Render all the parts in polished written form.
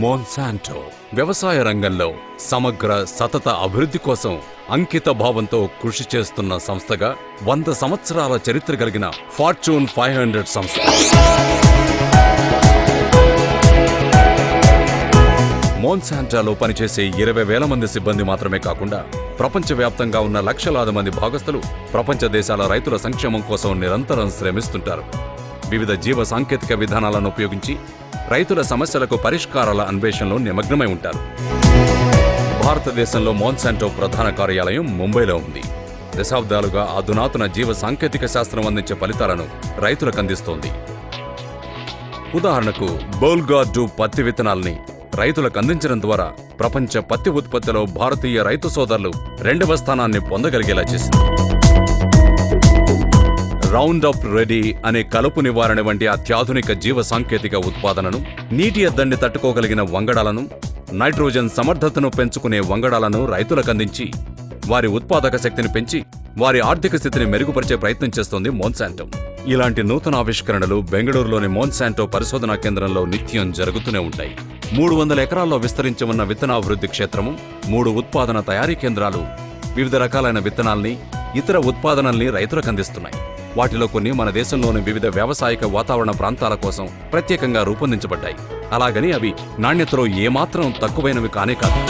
మోన్సాంటో వ్యవసాయ రంగంలో సమగ్ర సతత అభివృద్ధి కోసం అంకిత భావంతో కృషి చేస్తున్న సంస్థగా 100 సంవత్సరాల చరిత్ర కలిగిన ఫార్చ్యూన్ 500 సంస్థ. మోన్సాంటోలో పనిచేసే 20,000 మంది సిబ్బంది మాత్రమే కాకుండా ప్రపంచవ్యాప్తంగా ఉన్న లక్షలాది మంది భాగస్తులు ప్రపంచ దేశాల రైతుల సంక్షేమం కోసం నిరంతరం శ్రమిస్తుంటారు. వివిధ జీవ సాంకేతిక విధానాలను ఉపయోగించి రైతుల సమస్యలకు పరిష్కారాల అన్వేషణలో నిమగ్నమై ఉంటారు. భారతదేశంలో మోన్సాంటో ప్రధాన కార్యాలయం ముంబైలో ఉంది. దశాబ్దాలుగా అధునాతన జీవ సాంకేతిక శాస్త్రం అందించే ఫలితాలను రైతులకు అందిస్తోంది. ఉదాహరణకు బోల్గార్డు పత్తి విత్తనాల్ని రైతులకు అందించడం ద్వారా ప్రపంచ పత్తి ఉత్పత్తిలో భారతీయ రైతు సోదరులు 2వ స్థానాన్ని పొందగలిగేలా చేసింది. రౌండ్ అప్ రెడీ అనే కలుపు నివారణ వంటి అత్యాధునిక జీవ సాంకేతిక ఉత్పాదనను, నీటి ఎద్దడిని తట్టుకోగలిగిన వంగడాలను, నైట్రోజన్ సమర్థతను పెంచుకునే వంగడాలను రైతులకు అందించి వారి ఉత్పాదక శక్తిని పెంచి వారి ఆర్థిక స్థితిని మెరుగుపరిచే ప్రయత్నం చేస్తోంది మోన్సాంటో. ఇలాంటి నూతన ఆవిష్కరణలు బెంగళూరులోని మోన్సాంటో పరిశోధనా కేంద్రంలో నిత్యం జరుగుతూనే ఉంటాయి. 300 ఎకరాల్లో విస్తరించి ఉన్న విత్తనాభివృద్ధి క్షేత్రము, 3 ఉత్పాదన తయారీ కేంద్రాలు వివిధ రకాలైన విత్తనాల్ని, ఇతర ఉత్పాదనల్ని రైతులకు అందిస్తున్నాయి. వాటిలో కొన్ని మన దేశంలోని వివిధ వ్యావసాయిక వాతావరణ ప్రాంతాల కోసం ప్రత్యేకంగా రూపొందించబడ్డాయి. అలాగని అవి నాణ్యతలో ఏమాత్రం తక్కువైనవి కానే కాదు.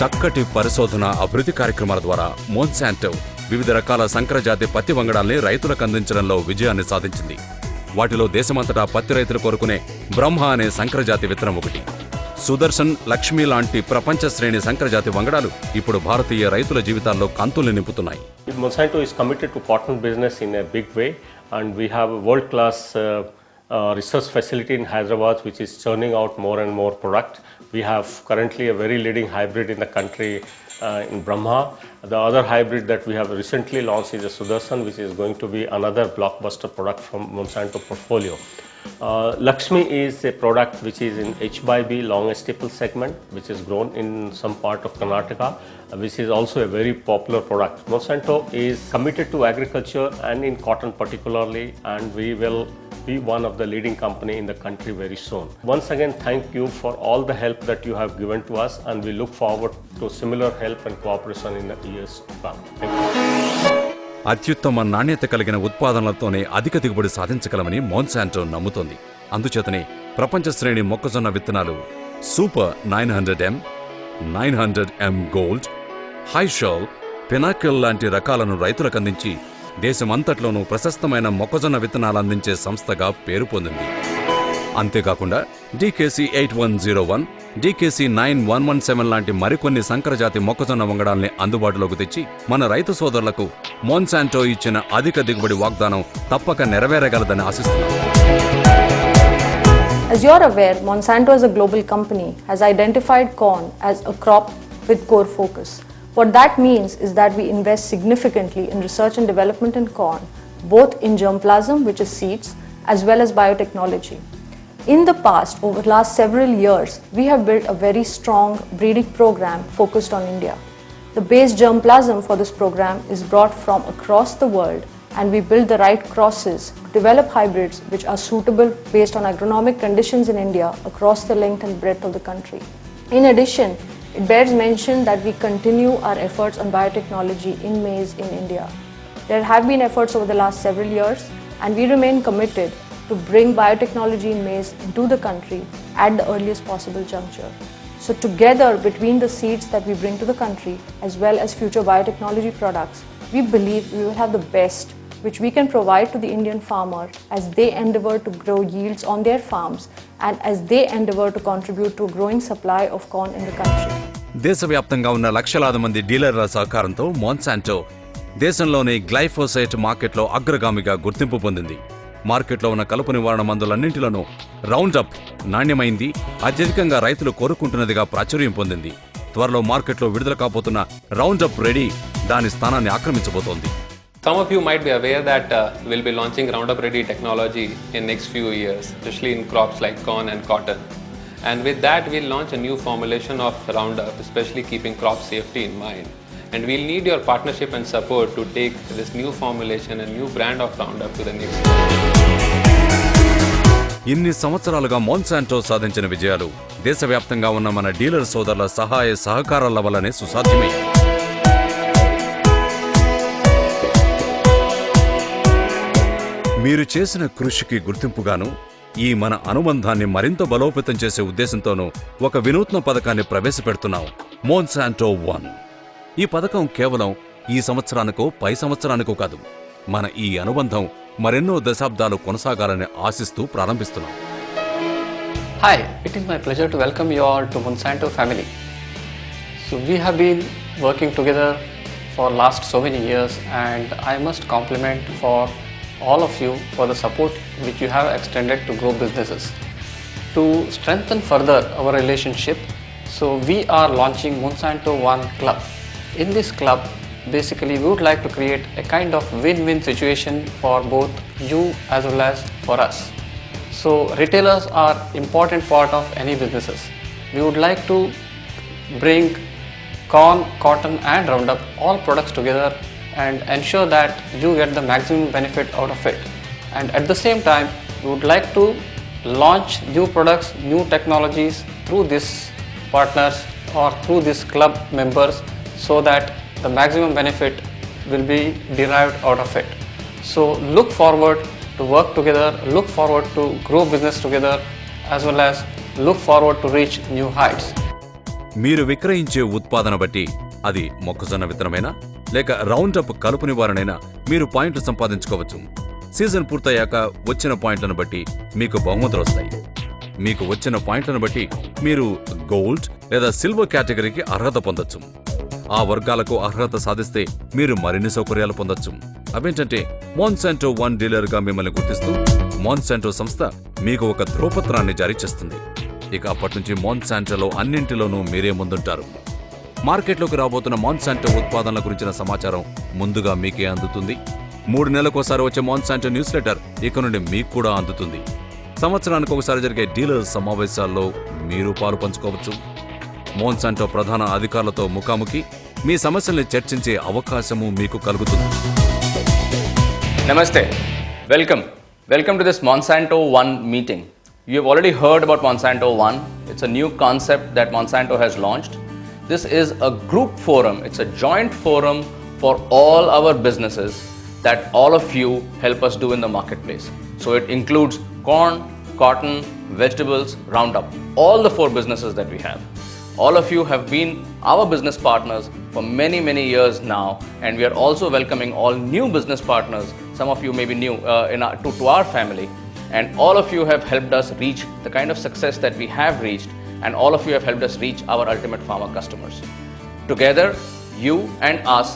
చక్కటి పరిశోధన అభివృద్ధి కార్యక్రమాల ద్వారా మోన్సాంటో వివిధ రకాల సంకరజాతి పత్తి వంగడాల్ని రైతులకు అందించడంలో విజయాన్ని సాధించింది. వాటిలో దేశమంతటా పత్తి రైతులు కోరుకునే బ్రహ్మ అనే సంకరజాతి విత్తనం ఒకటి. సుదర్శన్, లక్ష్మి లాంటి ప్రపంచ శ్రేణి సంకరజాతి వంగడాలు ఇప్పుడు భారతీయ రైతుల జీవితాల్లో కాంతుల్ని నింపుతున్నాయి. Monsanto is committed to cotton business in a big way, and we have a world-class research facility in Hyderabad which is churning out more and more product. We have currently a very leading hybrid in the country in Brahma. The other hybrid that we have recently launched is a Sudarshan, which is going to be another blockbuster product from Monsanto portfolio. Lakshmi is a product which is in H/B long staple segment, which is grown in some part of Karnataka, which is also a very popular product. Monsanto is committed to agriculture and in cotton particularly, and we will be one of the leading company in the country very soon. Once again, thank you for all the help that you have given to us, and we look forward to similar help and cooperation in the years to come. Thank you. అత్యుత్తమ నాణ్యత కలిగిన ఉత్పాదనలతోనే అధిక దిగుబడి సాధించగలమని మోన్సాంటో నమ్ముతోంది. అందుచేతనే ప్రపంచ శ్రేణి మొక్కజొన్న విత్తనాలు super 900M, 900M gold, హైషల్, Pinnacle లాంటి రకాలను రైతులకు అందించి దేశమంతట్లోనూ ప్రశస్తమైన మొక్కజొన్న విత్తనాలు అందించే సంస్థగా పేరు పొందింది. అంతేకాకుండా DKC 8101, DKC 9117 లాంటి మరికొన్ని సంకరజాతి మొక్కజొన్న వంగడాల్ని అందుబాటులోకి తెచ్చి మన రైతు సోదరులకు మోన్సాంటో ఇచ్చిన అధిక దిగుబడి వాగ్దానం తప్పక నెరవేరగలదని ఆశిస్తున్నాం. As you're aware, Monsanto as a global company has identified corn as a crop with core focus. What that means is that we invest significantly in research and development in corn, both in germplasm, which is seeds, as well as biotechnology. In the past, over the last several years, we have built a very strong breeding program focused on India. The base germplasm for this program is brought from across the world, and we build the right crosses to develop hybrids which are suitable based on agronomic conditions in India across the length and breadth of the country. In addition, it bears mention that we continue our efforts on biotechnology in maize in India. There have been efforts over the last several years, and we remain committed to bring biotechnology in maize into the country at the earliest possible juncture. So together, between the seeds that we bring to the country as well as future biotechnology products, we believe we will have the best which we can provide to the Indian farmer as they endeavor to grow yields on their farms and as they endeavor to contribute to a growing supply of corn in the country. దేశవ్యాప్తంగా ఉన్న లక్షలాది మంది డీలర్ల సహకారంతో మోన్సాంటో దేశంలోని glyphosate మార్కెట్లో అగ్రగామిగా గుర్తింపు పొందింది. మార్కెట్లో ఉన్న కలుపు నివారణ మందులన్నింటిలోనూ రౌండ్ అప్ నాణ్యమైంది, అత్యధికంగా రైతులు కోరుకుంటున్నదిగా ప్రాచుర్యం పొందింది. త్వరలో మార్కెట్లో విడుదల కాబోతున్న రౌండ్ అప్ రెడీ దాని స్థానాన్ని ఆక్రమించబోతోంది. Some of you might be aware that we'll be launching Roundup Ready technology in next few years, especially in crops like corn and cotton. And with that, we'll launch a new formulation of Roundup, especially keeping crop safety in mind. And we'll need your partnership and support to take this new formulation and new brand of Roundup to the next level. ఇన్ని సంవత్సరాలుగా మోన్సాంటో సాధించిన విజయాలు దేశవ్యాప్తంగా ఉన్న మన dealer సోదరుల సహాయ సహకారాల వల్లనే సుసాధ్యమయ్యాయి. మీరు చేసిన కృషికి గుర్తింపుగాను ఈ మన అనుబంధాన్ని మరింత బలోపేతం చేసే ఉద్దేశంతోనూ ఒక వినూత్న పథకాన్ని ప్రవేశపెడుతున్నాం, మోన్సాంటో 1. ఈ పథకం కేవలం ఈ సంవత్సరానికో పై సంవత్సరానికో కాదు, మన ఈ అనుబంధం మరెన్నో దశాబ్దాలు కొనసాగాలని ఆశిస్తూ ప్రారంభిస్తున్నాం. Hi, it is my pleasure to welcome you all to Monsanto family. So we have been working together for last so many years, and I must compliment for all of you for the support which you have extended to grow businesses. To strengthen further our relationship, so we are launching Monsanto 1 Club. In this club, basically we would like to create a kind of win-win situation for both you as well as for us. So retailers are important part of any businesses. We would like to bring corn, cotton and Roundup all products together and ensure that you get the maximum benefit out of it. And at the same time, we would like to launch new products, new technologies through these partners or through these club members, so that the maximum benefit will be derived out of it. So look forward to work together, look forward to grow business together, as well as look forward to reach new heights. మీరు విక్రయించే ఉత్పాదన బట్టి అది మొక్కజొన్న విత్తనమైనా లేక round up కలుపు నివారణైనా మీరు పాయింట్లు సంపాదించుకోవచ్చు. సీజన్ పూర్తయ్యాక వచ్చిన పాయింట్లను బట్టి మీకు బహుమతులు వస్తాయి. మీకు వచ్చిన పాయింట్లను బట్టి మీరు గోల్డ్ లేదా సిల్వర్ కేటగిరీకి అర్హత పొందొచ్చు. ఆ వర్గాలకు అర్హత సాధిస్తే మీరు మరిన్ని సౌకర్యాలు పొందొచ్చు. అవేంటంటే మోన్సాంటో 1 డీలర్గా మిమ్మల్ని గుర్తిస్తూ మోన్సాంటో సంస్థ మీకు ఒక ధ్రువపత్రాన్ని జారీ చేస్తుంది. ఇక అప్పటి నుంచి మోన్సాంటోలో అన్నింటిలోనూ మీరే ముందుంటారు. మార్కెట్లోకి రాబోతున్న మోన్సాంటో ఉత్పాదనల గురించిన సమాచారం ముందుగా మీకే అందుతుంది. 3 నెలలకోసారి వచ్చే మోన్సాంటో న్యూస్ లెటర్ ఇక నుండి మీకు కూడా అందుతుంది. సంవత్సరానికి ఒకసారి జరిగే డీలర్ సమావేశాల్లో మీరు పాలు పంచుకోవచ్చు. మోన్సాంటో ప్రధాన అధికారులతో ముఖాముఖి మీ సమస్యల్ని చర్చించే అవకాశము మీకు కలుగుతుంది. Namaste. Welcome to this Monsanto 1 meeting. You have already heard about Monsanto 1. It's a new concept that Monsanto has launched. This is a group forum. It's a joint forum for all our businesses that all of you help us do in the marketplace. So it includes corn, cotton, vegetables, Roundup, all the 4 businesses that we have. All of you have been our business partners for many years now, and we are also welcoming all new business partners. Some of you may be new to our family, and all of you have helped us reach the kind of success that we have reached, and all of you have helped us reach our ultimate farmer customers. Together, you and us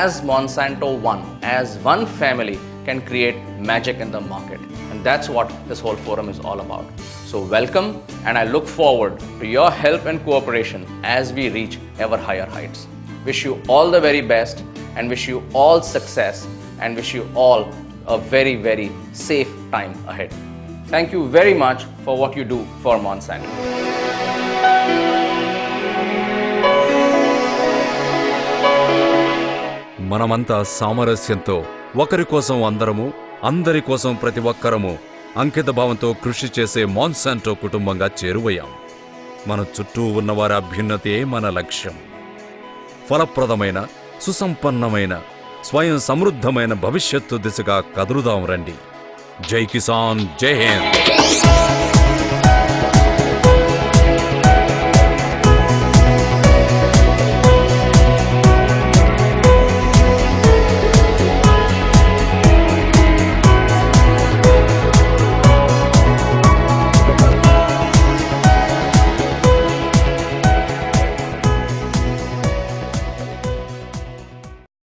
as Monsanto 1, as one family, can create magic in the market, and that's what this whole forum is all about. So welcome, and I look forward to your help and cooperation as we reach ever higher heights. Wish you all the very best, and wish you all success, and wish you all a very safe time ahead. Thank you very much for what you do for Monsanto. మనమంతా సామరస్యంతో ఒకరి కోసం అందరము, అందరి కోసం ప్రతి ఒక్కరము అంకిత భావంతో కృషి చేసే మోన్సాంటో కుటుంబంగా చేరువయ్యాం. మన చుట్టూ ఉన్నవారి అభ్యున్నతే మన లక్ష్యం. ఫలప్రదమైన, సుసంపన్నమైన, స్వయం సమృద్ధమైన భవిష్యత్తు దిశగా కదులుదాం రండి. జై కిసాన్, జై హింద్.